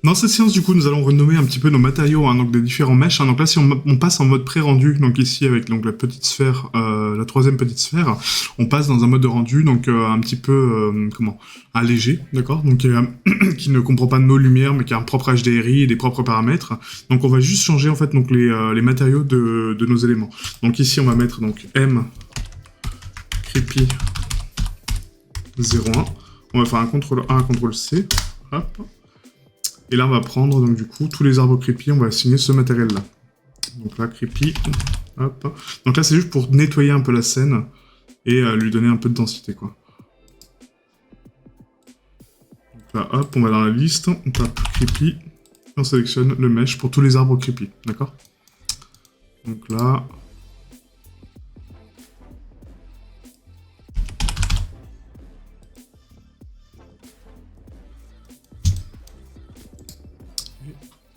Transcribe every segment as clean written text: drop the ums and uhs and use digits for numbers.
Dans cette séance, du coup, nous allons renommer un petit peu nos matériaux, hein, donc des différents mèches. Hein. Donc là, si on passe en mode pré-rendu, donc ici avec donc la petite sphère, la troisième petite sphère, on passe dans un mode de rendu, donc un petit peu allégé, d'accord, donc qui ne comprend pas nos lumières, mais qui a un propre HDRI et des propres paramètres. Donc on va juste changer en fait donc les matériaux de nos éléments. Donc ici, on va mettre donc M creepy 01. On va faire un CTRL A, un CTRL C. Hop. Et là, on va prendre, donc du coup, tous les arbres creepy, on va assigner ce matériel-là. Donc là, creepy, hop. Donc là, c'est juste pour nettoyer un peu la scène et lui donner un peu de densité, quoi. Donc là, hop, on va dans la liste, on tape creepy, et on sélectionne le mesh pour tous les arbres creepy, d'accord? Donc là...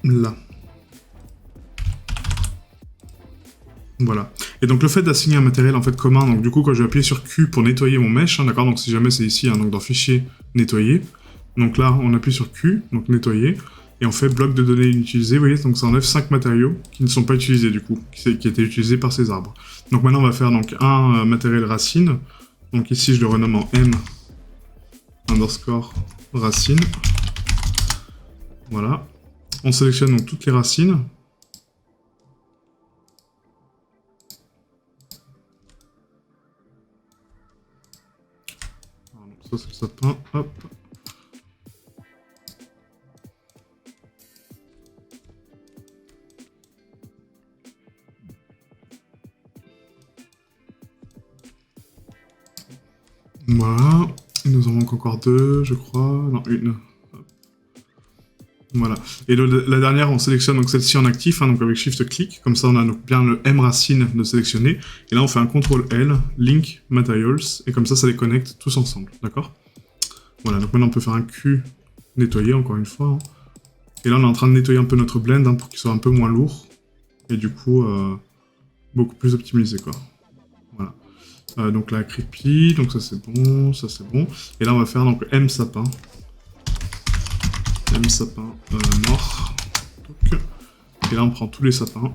Là. Voilà. Et donc le fait d'assigner un matériel en fait commun, donc du coup quand je vais appuyer sur Q pour nettoyer mon mesh, hein, d'accord, donc si jamais c'est ici, hein, donc dans Fichier, Nettoyer, donc là on appuie sur Q, donc Nettoyer, et on fait bloc de données inutilisées, vous voyez, donc ça enlève 5 matériaux qui ne sont pas utilisés du coup, qui étaient utilisés par ces arbres. Donc maintenant on va faire donc un matériel racine, donc ici je le renomme en M underscore racine, voilà. On sélectionne donc toutes les racines. Alors, donc ça c'est le sapin, hop. Voilà. Il nous en manque encore deux, je crois. Non, une. Voilà. Et la dernière, on sélectionne donc celle-ci en actif, hein, donc avec Shift-Click. Comme ça, on a donc bien le M racine de sélectionner. Et là, on fait un CTRL-L, Link Materials, et comme ça les connecte tous ensemble. D'accord? Voilà, donc maintenant, on peut faire un Q nettoyer, encore une fois. Hein. Et là, on est en train de nettoyer un peu notre blend, hein, pour qu'il soit un peu moins lourd. Et du coup, beaucoup plus optimisé, quoi. Voilà. Donc là, creepy, donc ça c'est bon, ça c'est bon. Et là, on va faire donc M sapin. M sapin mort. Donc, et là, on prend tous les sapins.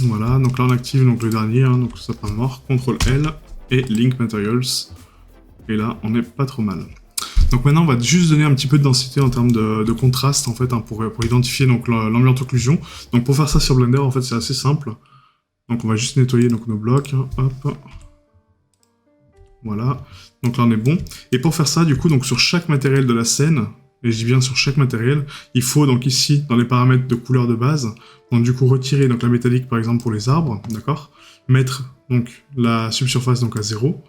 Voilà, donc là on active donc le dernier, hein, donc le sapin mort, CTRL-L et Link Materials. Et là, on n'est pas trop mal. Donc maintenant, on va juste donner un petit peu de densité en termes de contraste, en fait, hein, pour identifier donc l'ambiance occlusion. Donc pour faire ça sur Blender, en fait, c'est assez simple. Donc on va juste nettoyer donc, nos blocs, hein, hop. Voilà, donc là on est bon. Et pour faire ça, du coup, donc sur chaque matériel de la scène, et je dis bien sur chaque matériel, il faut donc ici, dans les paramètres de couleur de base, donc du coup retirer donc la métallique par exemple pour les arbres, d'accord, mettre donc la subsurface donc à 0.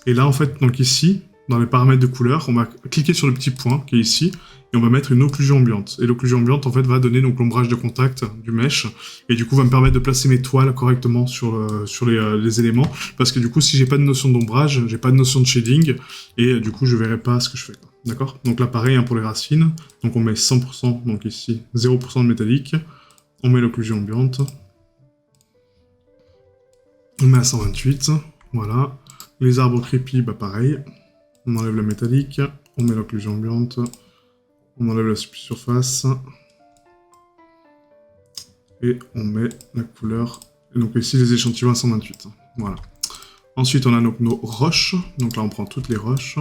Et là en fait, donc ici, dans les paramètres de couleur, on va cliquer sur le petit point qui est ici, et on va mettre une occlusion ambiante. Et l'occlusion ambiante, en fait, va donner donc l'ombrage de contact du mesh, et du coup, va me permettre de placer mes toiles correctement sur les éléments, parce que du coup, si j'ai pas de notion d'ombrage, j'ai pas de notion de shading, et du coup, je verrai pas ce que je fais. D'accord? Donc là, pareil, hein, pour les racines, donc on met 100%, donc ici, 0% de métallique, on met l'occlusion ambiante, on met à 128, voilà. Les arbres creepy, bah pareil. On enlève la métallique, on met l'occlusion ambiante, on enlève la surface, et on met la couleur. Et donc ici, les échantillons à 128. Voilà. Ensuite, on a donc nos roches. Donc là, on prend toutes les roches.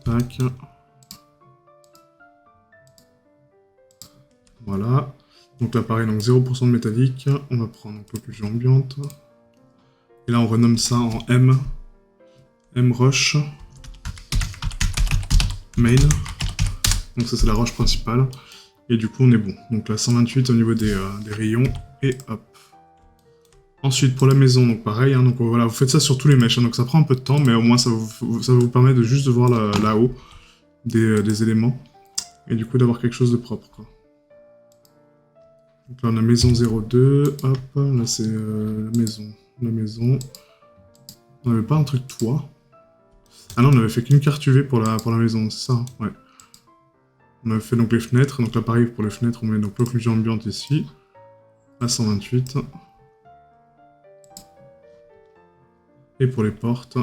Tac. Voilà. Donc là, pareil, donc 0% de métallique. On va prendre l'occlusion ambiante. Et là, on renomme ça en M. M roche. Main. Donc ça, c'est la roche principale. Et du coup, on est bon. Donc là, 128 au niveau des rayons. Et hop. Ensuite, pour la maison, donc pareil. Hein, donc voilà, vous faites ça sur tous les meshs. Hein, donc ça prend un peu de temps, mais au moins, ça vous permet de juste de voir là-haut des éléments. Et du coup, d'avoir quelque chose de propre, quoi. Donc là, on a maison 02. Hop, là, c'est la maison. La maison. On n'avait pas un truc toit. Ah non, on avait fait qu'une carte UV pour la maison, c'est ça, hein, ouais. On a fait donc les fenêtres. Donc là, pareil, pour les fenêtres, on met donc l'occlusion ambiante ici, à 128. Et pour les portes,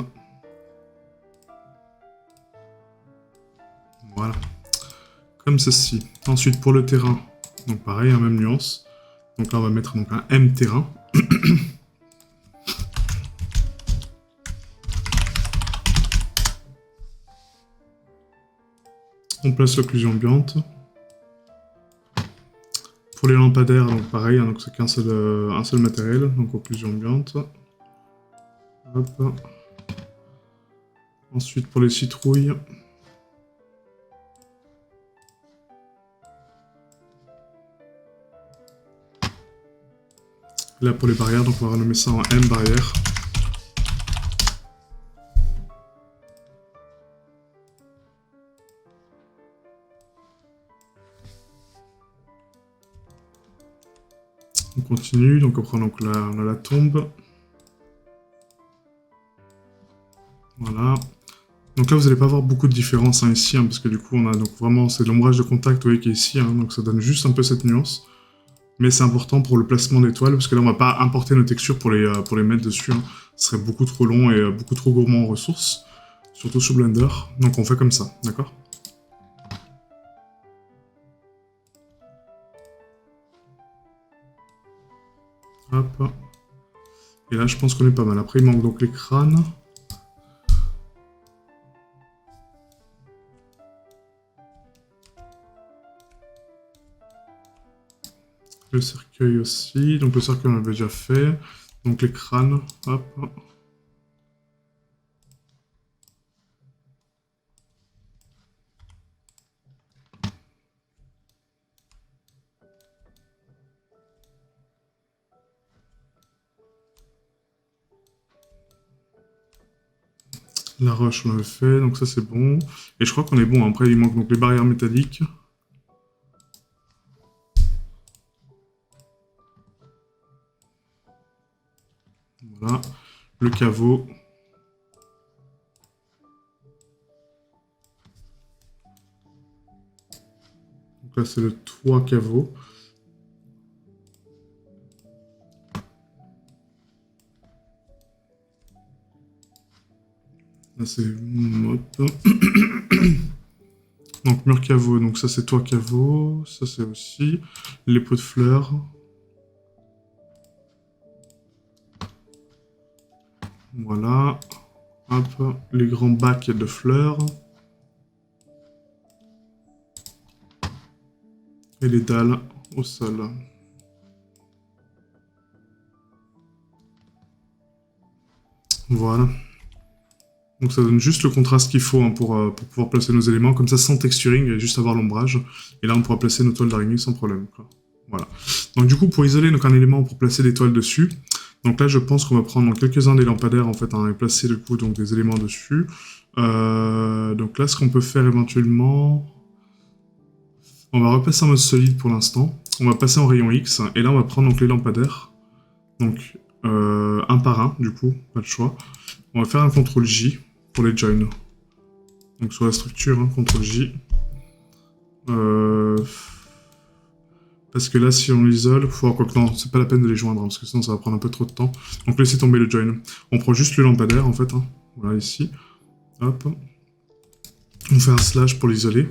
voilà, comme ceci. Ensuite, pour le terrain, donc pareil, même nuance. Donc là, on va mettre donc un M terrain. On place l'occlusion ambiante. Pour les lampadaires, donc pareil, hein, donc c'est un seul matériel, donc occlusion ambiante. Hop. Ensuite, pour les citrouilles. Là, pour les barrières, donc on va renommer ça en M barrière. On continue, donc après donc là, on a la tombe. Voilà. Donc là, vous n'allez pas avoir beaucoup de différence ici, parce que du coup, on a donc vraiment, c'est l'ombrage de contact, vous voyez, qui est ici, donc ça donne juste un peu cette nuance. Mais c'est important pour le placement des toiles, parce que là, on va pas importer nos textures pour les mettre dessus. Ce serait beaucoup trop long et beaucoup trop gourmand en ressources, surtout sur Blender. Donc on fait comme ça, d'accord? Hop. Et là, je pense qu'on est pas mal. Après, il manque donc les crânes. Le cercueil aussi. Donc le cercueil, on l'avait déjà fait. Donc les crânes. Hop. La roche, on l'avait fait, donc ça c'est bon. Et je crois qu'on est bon. Après, il manque donc les barrières métalliques. Voilà. Le caveau. Donc là, c'est le toit caveau. Là, c'est... Donc mur caveau, donc ça c'est toit caveau, ça c'est aussi les pots de fleurs. Voilà. Hop, les grands bacs de fleurs. Et les dalles au sol. Voilà. Donc ça donne juste le contraste qu'il faut pour pouvoir placer nos éléments, comme ça sans texturing, et juste avoir l'ombrage. Et là on pourra placer nos toiles d'araignée sans problème, quoi. Voilà. Donc du coup pour isoler donc, un élément, pour placer des toiles dessus, donc là je pense qu'on va prendre quelques-uns des lampadaires en fait, et placer du coup donc, des éléments dessus. Donc là ce qu'on peut faire éventuellement... On va repasser en mode solide pour l'instant. On va passer en rayon X, et là on va prendre donc, les lampadaires. Donc un par un du coup, pas de choix. On va faire un CTRL J pour les joins. Donc sur la structure, CTRL J. Parce que là, si on l'isole, non, c'est pas la peine de les joindre, parce que sinon ça va prendre un peu trop de temps. Donc laissez tomber le join. On prend juste le lampadaire, en fait. Voilà, ici. Hop. On fait un slash pour l'isoler.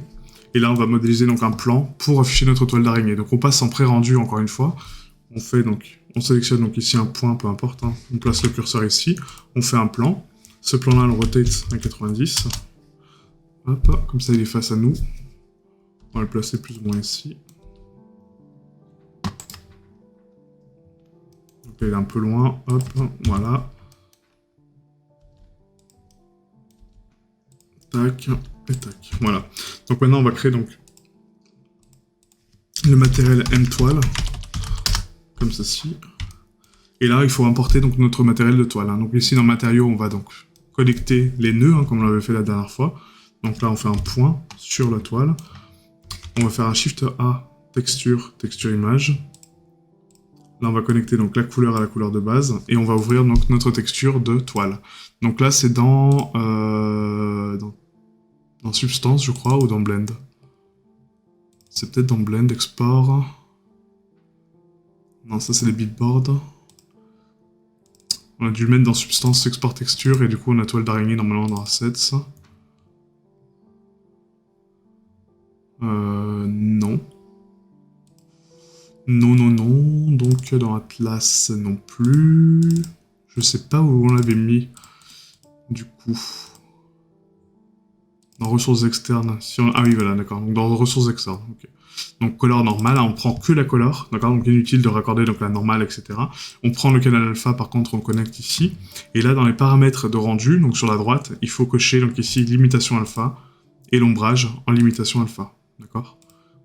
Et là, on va modéliser donc un plan pour afficher notre toile d'araignée. Donc on passe en pré-rendu, encore une fois. On fait donc... On sélectionne donc ici un point, peu importe. On place le curseur ici. On fait un plan. Ce plan-là, on le rotate à 90. Hop, comme ça il est face à nous. On va le placer plus ou moins ici. Donc là, il est un peu loin. Hop, voilà. Tac, et tac. Voilà. Donc maintenant, on va créer donc le matériel M-toile. Comme ceci. Et là, il faut importer donc notre matériel de toile. Donc ici, dans matériaux, on va donc connecter les nœuds, comme on l'avait fait la dernière fois. Donc là, on fait un point sur la toile. On va faire un Shift A, texture, texture image. Là, on va connecter donc la couleur à la couleur de base. Et on va ouvrir donc notre texture de toile. Donc là, c'est dans Substance, je crois, ou dans Blend. C'est peut-être dans Blend, Export. Non, ça c'est les bitboards. On a dû le mettre dans Substance, Export Texture, et du coup on a toile d'araignée normalement dans Assets. Non. Non, non, non. Donc dans Atlas non plus. Je sais pas où on l'avait mis. Du coup. Dans ressources externes. Si on... Ah oui, voilà, d'accord. Donc dans ressources externes. Okay. Donc color normal, on prend que la color, d'accord. Donc inutile de raccorder donc la normale, etc. On prend le canal alpha, par contre, on le connecte ici. Et là, dans les paramètres de rendu, donc sur la droite, il faut cocher donc ici limitation alpha et l'ombrage en limitation alpha, d'accord.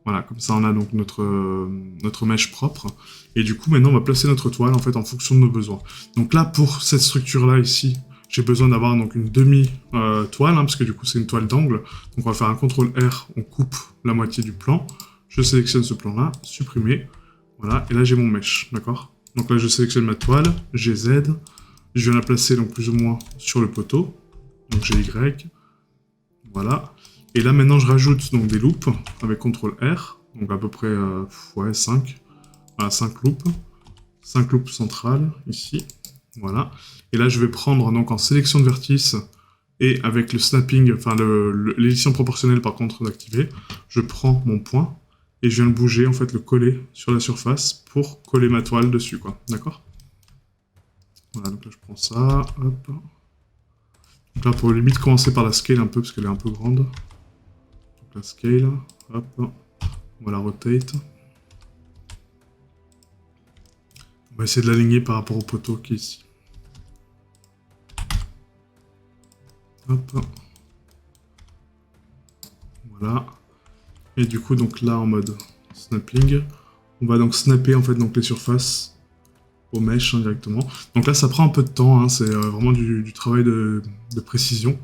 Voilà, comme ça on a donc notre mèche propre. Et du coup, maintenant, on va placer notre toile en fait en fonction de nos besoins. Donc là, pour cette structure-là ici, j'ai besoin d'avoir donc une demi-toile, parce que du coup, c'est une toile d'angle. Donc on va faire un CTRL R, on coupe la moitié du plan. Je sélectionne ce plan-là, supprimer. Voilà, et là j'ai mon mesh, d'accord. Donc là, je sélectionne ma toile, GZ. Je viens la placer donc plus ou moins sur le poteau. Donc GY. Voilà. Et là, maintenant, je rajoute donc des loops avec CTRL R, donc à peu près ouais, 5. Voilà, 5 loops. 5 loops centrales, ici. Voilà. Et là, je vais prendre donc en sélection de vertice et avec le snapping, enfin l'édition proportionnelle par contre d'activer, je prends mon point et je viens le bouger, en fait, le coller sur la surface pour coller ma toile dessus, quoi. D'accord? Voilà, donc là, je prends ça, hop. Donc là, pour limite commencer par la scale un peu, parce qu'elle est un peu grande. Donc la scale, hop. On va la rotate. On va essayer de l'aligner par rapport au poteau qui est ici. Hop. Voilà. Et du coup, donc là, en mode snapping, on va donc snapper en fait donc les surfaces au mesh directement. Donc là, ça prend un peu de temps, hein, c'est vraiment du travail de précision.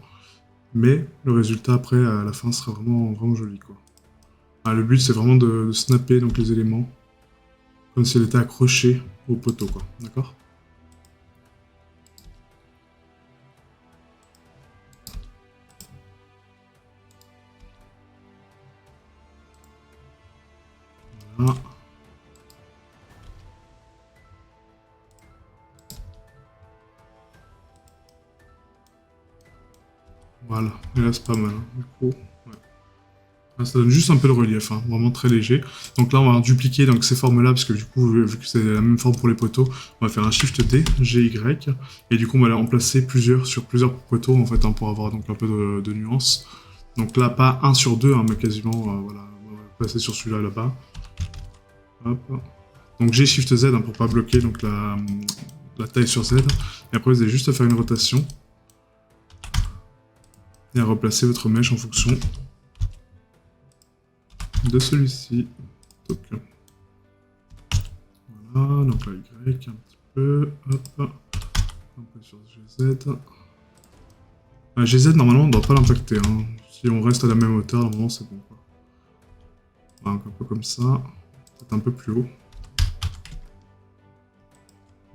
Mais le résultat après, à la fin, sera vraiment joli, quoi. Ah, le but, c'est vraiment de snapper donc, les éléments comme si elle était accrochée au poteau, quoi. D'accord? Voilà. Voilà, et là c'est pas mal, hein. Du coup, ouais. Là, ça donne juste un peu de relief, hein, vraiment très léger. Donc là, on va dupliquer donc, ces formes-là, parce que du coup, vu que c'est la même forme pour les poteaux, on va faire un Shift D, GY, et du coup, on va les remplacer sur plusieurs poteaux, en fait, hein, pour avoir donc un peu de nuance. Donc là, pas 1 sur 2, hein, mais quasiment, voilà, on va passer sur celui-là, là-bas. Hop. Donc G Shift Z, hein, pour pas bloquer donc, la taille sur Z, et après, vous avez juste à faire une rotation, et à replacer votre mèche en fonction de celui-ci. Voilà, donc là, Y un petit peu, hop, un peu sur GZ. GZ, normalement, on ne doit pas l'impacter, hein. Si on reste à la même hauteur, normalement, c'est bon, quoi. Voilà, donc un peu comme ça, peut-être un peu plus haut.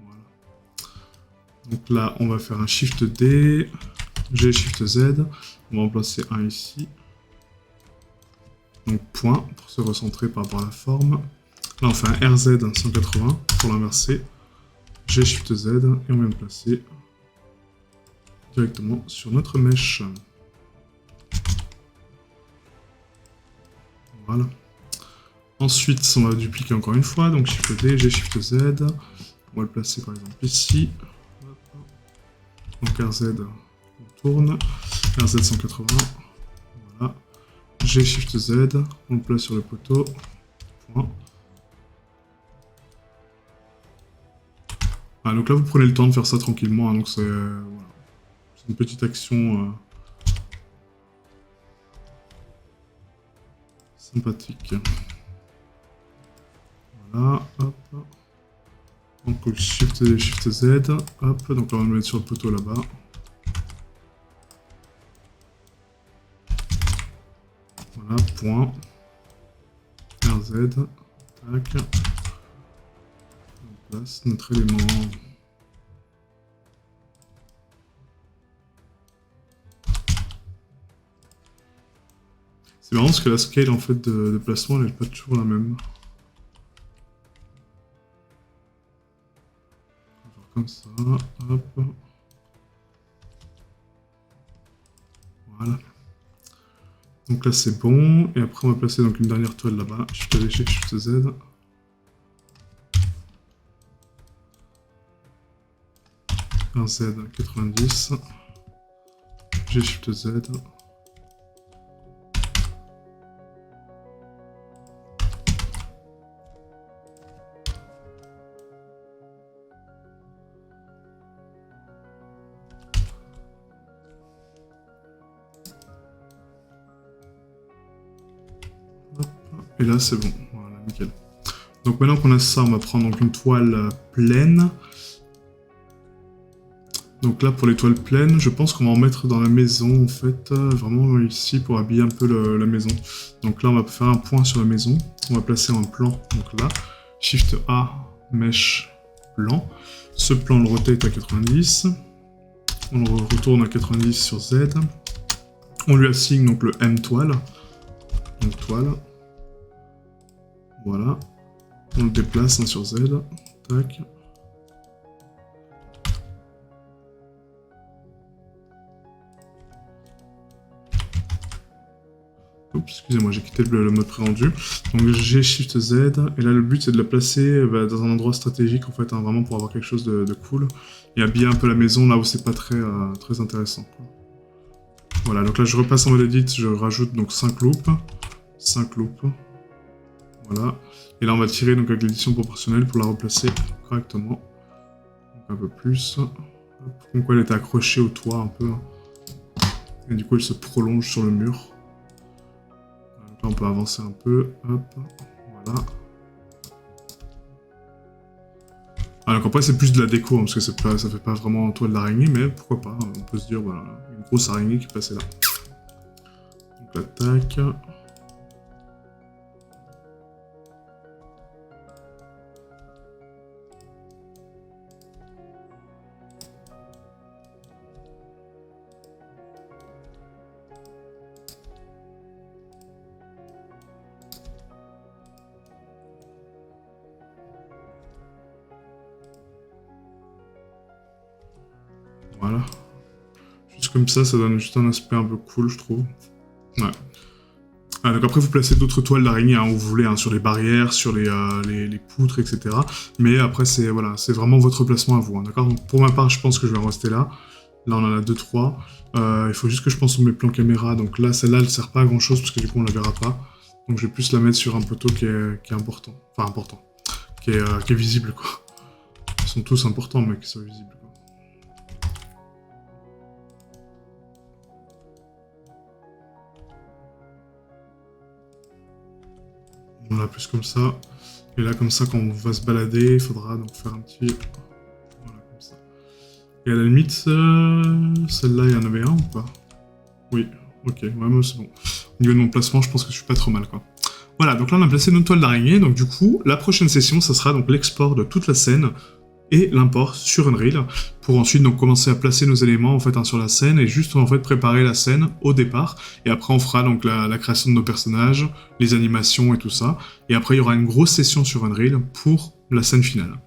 Voilà. Donc là, on va faire un Shift D, G Shift Z, on va en placer un ici. Donc point, pour se recentrer par rapport à la forme. Là, on fait un RZ 180 pour l'inverser. G Shift Z, et on vient de placer directement sur notre mèche. Voilà. Ensuite, on va dupliquer encore une fois, donc Shift D, G Shift Z. On va le placer par exemple ici. Donc RZ, on tourne. RZ 180. Voilà. G Shift Z, on le place sur le poteau. Point. Ah, donc là, vous prenez le temps de faire ça tranquillement, hein, donc c'est voilà. Une petite action sympathique. Voilà, hop. Donc Shift Z, hop, donc là on va le mettre sur le poteau là-bas. Voilà, point. RZ, tac. On place notre élément. C'est marrant parce que la scale en fait de placement elle n'est pas toujours la même. On va faire comme ça, hop. Voilà. Donc là c'est bon, et après on va placer donc une dernière toile là-bas. Shift V, Shift Z. Un Z 90. G Shift Z. Et là c'est bon, voilà, nickel. Donc maintenant qu'on a ça, on va prendre donc une toile pleine. Donc là pour les toiles pleines, je pense qu'on va en mettre dans la maison en fait, vraiment ici pour habiller un peu la maison. Donc là on va faire un point sur la maison, on va placer un plan, donc là, Shift A, Mesh, plan. Ce plan on le rotate à 90, on le retourne à 90 sur Z, on lui assigne donc le M toile, donc toile. Voilà, on le déplace sur Z, tac. Oups, excusez-moi, j'ai quitté le mode pré-rendu. Donc j'ai Shift Z, et là le but c'est de la placer dans un endroit stratégique en fait, hein, vraiment pour avoir quelque chose de cool, et habiller un peu la maison là où c'est pas très intéressant, quoi. Voilà, donc là je repasse en mode edit, je rajoute donc 5 loops, 5 loops. Voilà, et là on va tirer donc avec l'édition proportionnelle pour la replacer correctement. Donc un peu plus. Donc elle était accrochée au toit un peu. Et du coup elle se prolonge sur le mur. Donc là on peut avancer un peu. Hop, voilà. Ah, donc après c'est plus de la déco, hein, parce que ça fait pas vraiment toile d'araignée, mais pourquoi pas, on peut se dire voilà, une grosse araignée qui est passée là. Donc là, tac. Voilà. Juste comme ça donne juste un aspect un peu cool, je trouve. Ouais. Ah, donc après, vous placez d'autres toiles d'araignée, hein, où vous voulez, hein, sur les barrières, sur les poutres, etc. Mais après, c'est voilà, vraiment votre placement à vous, hein, d'accord? Donc pour ma part, je pense que je vais en rester là. Là, on en a 2-3. Il faut juste que je pense sur mes plans caméra. Donc là, celle-là, elle sert pas à grand-chose, parce que du coup, on la verra pas. Donc je vais plus la mettre sur un poteau qui est important. Enfin, important. Qui est visible, quoi. Ils sont tous importants, mais qui sont visibles, quoi. Voilà, plus comme ça. Et là, comme ça, quand on va se balader, il faudra donc faire un petit... Voilà, comme ça. Et à la limite, celle-là, il y en avait un ou pas? Oui, ok, ouais, mais c'est bon. Au niveau de mon placement, je pense que je suis pas trop mal, quoi. Voilà, donc là, on a placé notre toile d'araignée. Donc du coup, la prochaine session, ça sera donc l'export de toute la scène et l'import sur Unreal, pour ensuite donc commencer à placer nos éléments en fait, hein, sur la scène, et juste en fait préparer la scène au départ, et après on fera donc la création de nos personnages, les animations et tout ça, et après il y aura une grosse session sur Unreal pour la scène finale.